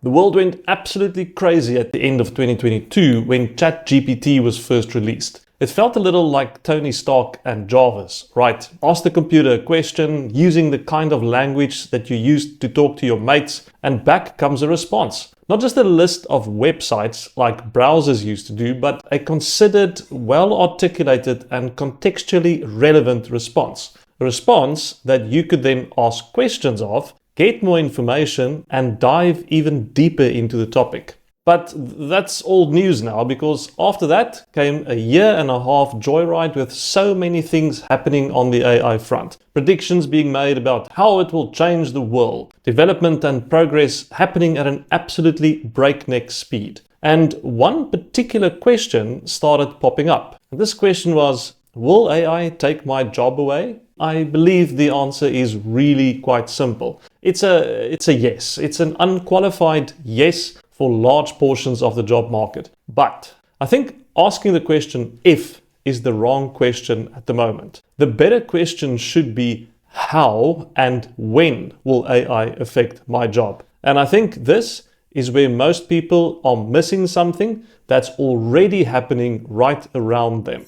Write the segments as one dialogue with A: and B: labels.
A: The world went absolutely crazy at the end of 2022 when Chat-GPT was first released. It felt a little like Tony Stark and Jarvis, right? Ask the computer a question using the kind of language that you used to talk to your mates, and back comes a response. Not just a list of websites like browsers used to do, but a considered, well-articulated and contextually relevant response. A response that you could then ask questions of, get more information, and dive even deeper into the topic. But that's old news now, because after that came a year and a half joyride with so many things happening on the AI front. Predictions being made about how it will change the world. Development and progress happening at an absolutely breakneck speed. And one particular question started popping up. And this question was, will AI take my job away? I believe the answer is really quite simple. It's a yes. It's an unqualified yes for large portions of the job market. But I think asking the question if is the wrong question at the moment. The better question should be how and when will AI affect my job? And I think this is where most people are missing something that's already happening right around them.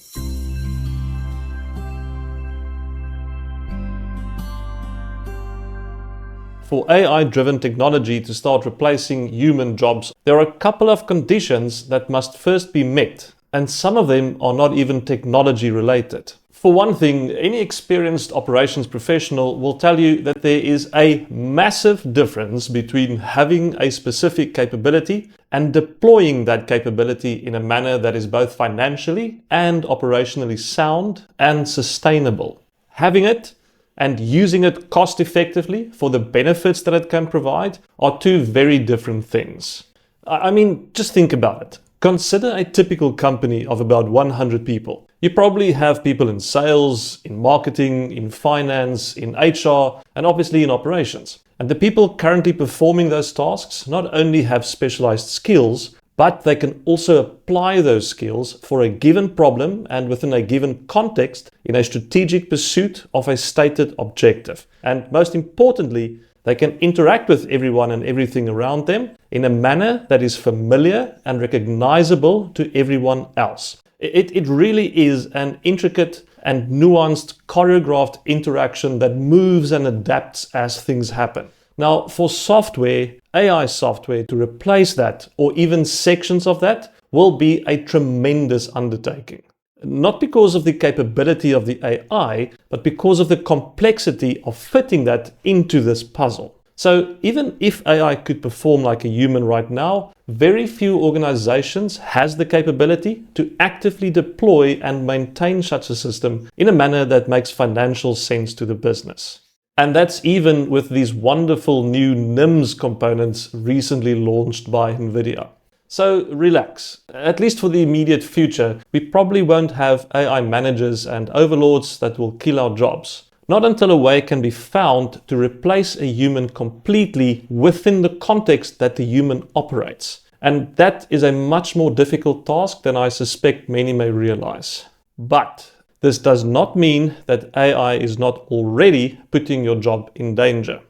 A: For AI-driven technology to start replacing human jobs, there are a couple of conditions that must first be met, and some of them are not even technology related. For one thing, any experienced operations professional will tell you that there is a massive difference between having a specific capability and deploying that capability in a manner that is both financially and operationally sound and sustainable. Having it and using it cost effectively for the benefits that it can provide are two very different things. I mean, just think about it. Consider a typical company of about 100 people. You probably have people in sales, in marketing, in finance, in HR, and obviously in operations. And the people currently performing those tasks not only have specialized skills, but they can also apply those skills for a given problem and within a given context in a strategic pursuit of a stated objective. And most importantly, they can interact with everyone and everything around them in a manner that is familiar and recognizable to everyone else. It really is an intricate and nuanced choreographed interaction that moves and adapts as things happen. Now, for software, AI software, to replace that or even sections of that will be a tremendous undertaking. Not because of the capability of the AI, but because of the complexity of fitting that into this puzzle. So even if AI could perform like a human right now, very few organizations has the capability to actively deploy and maintain such a system in a manner that makes financial sense to the business. And that's even with these wonderful new NIMS components recently launched by NVIDIA. So relax. At least for the immediate future, we probably won't have AI managers and overlords that will kill our jobs. Not until a way can be found to replace a human completely within the context that the human operates. And that is a much more difficult task than I suspect many may realize. But this does not mean that AI is not already putting your job in danger.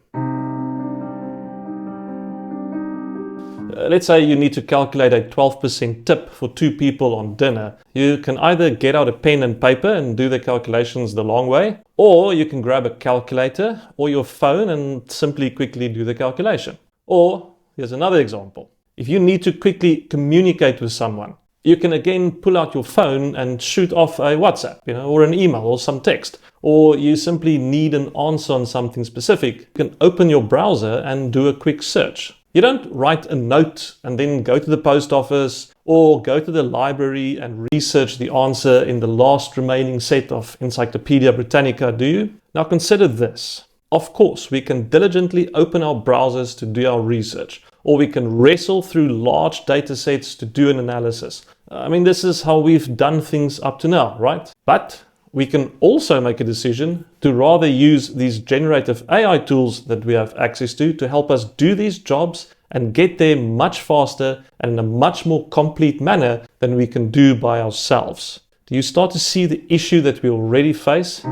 A: Let's say you need to calculate a 12% tip for 2 people on dinner. You can either get out a pen and paper and do the calculations the long way, or you can grab a calculator or your phone and simply quickly do the calculation. Or here's another example. If you need to quickly communicate with someone, you can again pull out your phone and shoot off a WhatsApp, or an email or some text. Or you simply need an answer on something specific, you can open your browser and do a quick search. You don't write a note and then go to the post office or go to the library and research the answer in the last remaining set of Encyclopedia Britannica, do you? Now consider this. Of course, we can diligently open our browsers to do our research, or we can wrestle through large data sets to do an analysis. I mean, this is how we've done things up to now, right? But we can also make a decision to rather use these generative AI tools that we have access to help us do these jobs and get there much faster and in a much more complete manner than we can do by ourselves. Do you start to see the issue that we already face?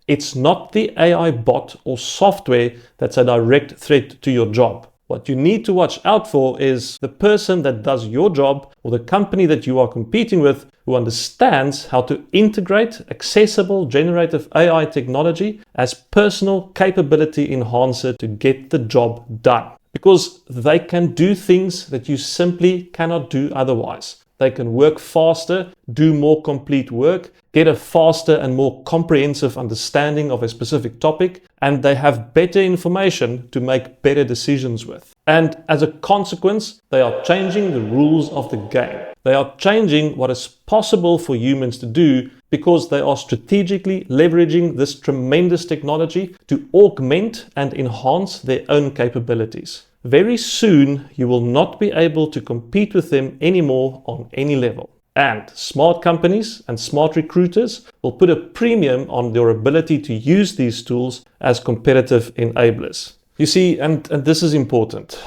A: It's not the AI bot or software that's a direct threat to your job. What you need to watch out for is the person that does your job or the company that you are competing with who understands how to integrate accessible generative AI technology as personal capability enhancer to get the job done. Because they can do things that you simply cannot do otherwise. They can work faster, do more complete work, get a faster and more comprehensive understanding of a specific topic, and they have better information to make better decisions with. And as a consequence, they are changing the rules of the game. They are changing what is possible for humans to do because they are strategically leveraging this tremendous technology to augment and enhance their own capabilities. Very soon, you will not be able to compete with them anymore on any level. And smart companies and smart recruiters will put a premium on their ability to use these tools as competitive enablers. You see, and this is important,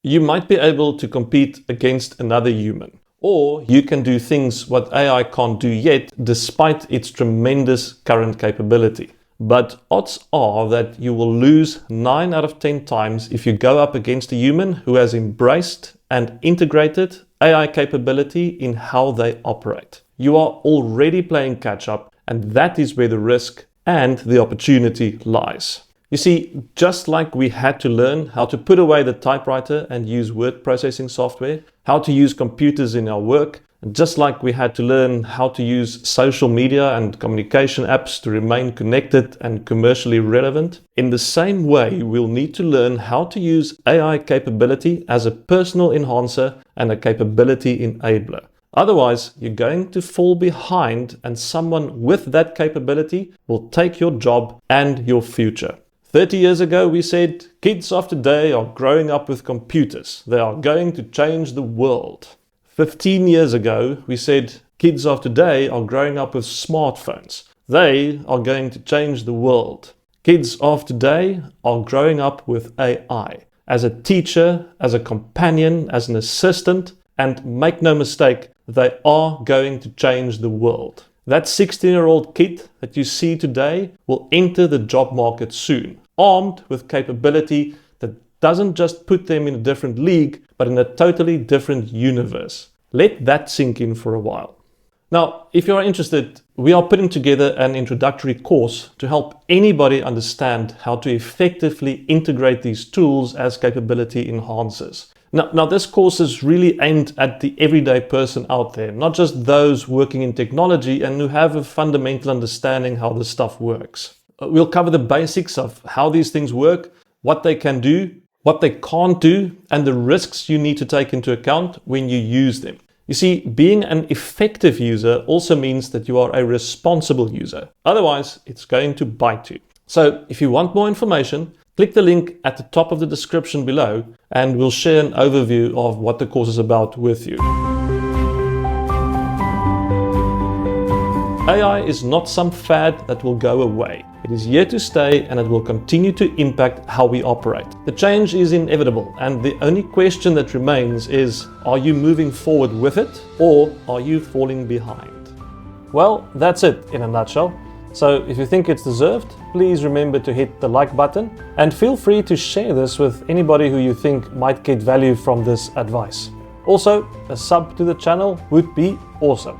A: you might be able to compete against another human. Or you can do things what AI can't do yet, despite its tremendous current capability. But odds are that you will lose 9 out of 10 times if you go up against a human who has embraced and integrated AI capability in how they operate. You are already playing catch up, and that is where the risk and the opportunity lies. You see, just like we had to learn how to put away the typewriter and use word processing software, how to use computers in our work, and just like we had to learn how to use social media and communication apps to remain connected and commercially relevant, in the same way we'll need to learn how to use AI capability as a personal enhancer and a capability enabler. Otherwise, you're going to fall behind, and someone with that capability will take your job and your future. 30 years ago, we said, kids of today are growing up with computers. They are going to change the world. 15 years ago, we said, kids of today are growing up with smartphones. They are going to change the world. Kids of today are growing up with AI as a teacher, as a companion, as an assistant, and make no mistake, they are going to change the world. That 16-year-old kid that you see today will enter the job market soon, armed with capability that doesn't just put them in a different league, but in a totally different universe. Let that sink in for a while. Now, if you are interested, we are putting together an introductory course to help anybody understand how to effectively integrate these tools as capability enhancers. Now, this course is really aimed at the everyday person out there, not just those working in technology and who have a fundamental understanding how this stuff works. We'll cover the basics of how these things work, what they can do, what they can't do, and the risks you need to take into account when you use them. You see, being an effective user also means that you are a responsible user. Otherwise, it's going to bite you. So if you want more information, click the link at the top of the description below, and we'll share an overview of what the course is about with you. AI is not some fad that will go away. It is here to stay, and it will continue to impact how we operate. The change is inevitable, and the only question that remains is, are you moving forward with it, or are you falling behind? Well, that's it in a nutshell. So if you think it's deserved, please remember to hit the like button, and feel free to share this with anybody who you think might get value from this advice. Also, a sub to the channel would be awesome.